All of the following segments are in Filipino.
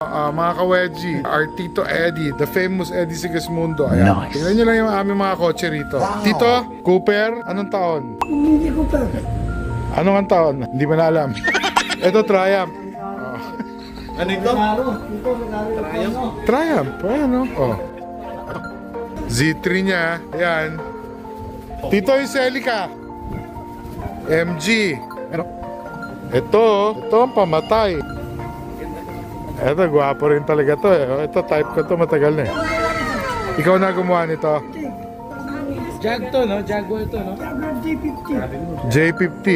Mga ka-wedgie, our Tito Eddie, the famous Eddie Sigismundo. Ayan. Nice. Tingnan nyo lang yung aming mga kotse rito. Wow. Tito, Cooper, anong taon? Hindi Cooper. Anong ang taon? Hindi mo na alam. Ito, Triumph. Ano ito? Triumph. Ayan, no? Oh. Z3 niya. Ayan. Tito, yung Celica. MG. Ano? Ito ang pamatay. Ito, gwapo rin talaga to eh. Ito, type ko to, matagal na eh. Ikaw na gumawa nito. Jag to, no? Jaguar to, no? J50.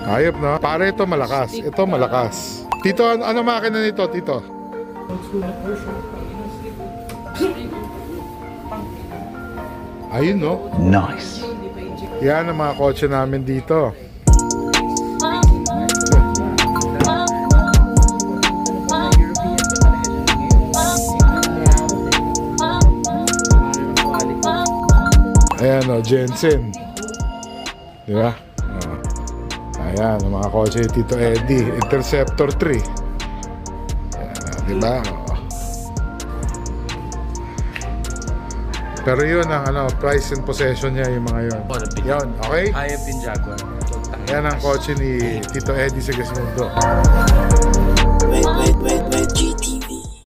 Hayop, no? Pare, ito malakas. Ito malakas. Tito, ano makina nito, Tito? Ayun, no? Nice. Yan ang mga kotse namin dito. Ayan o, Jensen. Diba? Ayan, ang mga kotse ni Tito Eddie. Interceptor 3. Ayan, diba? Pero yun ang price and possession niya, yung mga yun. Yun, okay? Hayop din Jaguar. Ayan ang kotse ni Tito Eddie Sigismundo. Wait,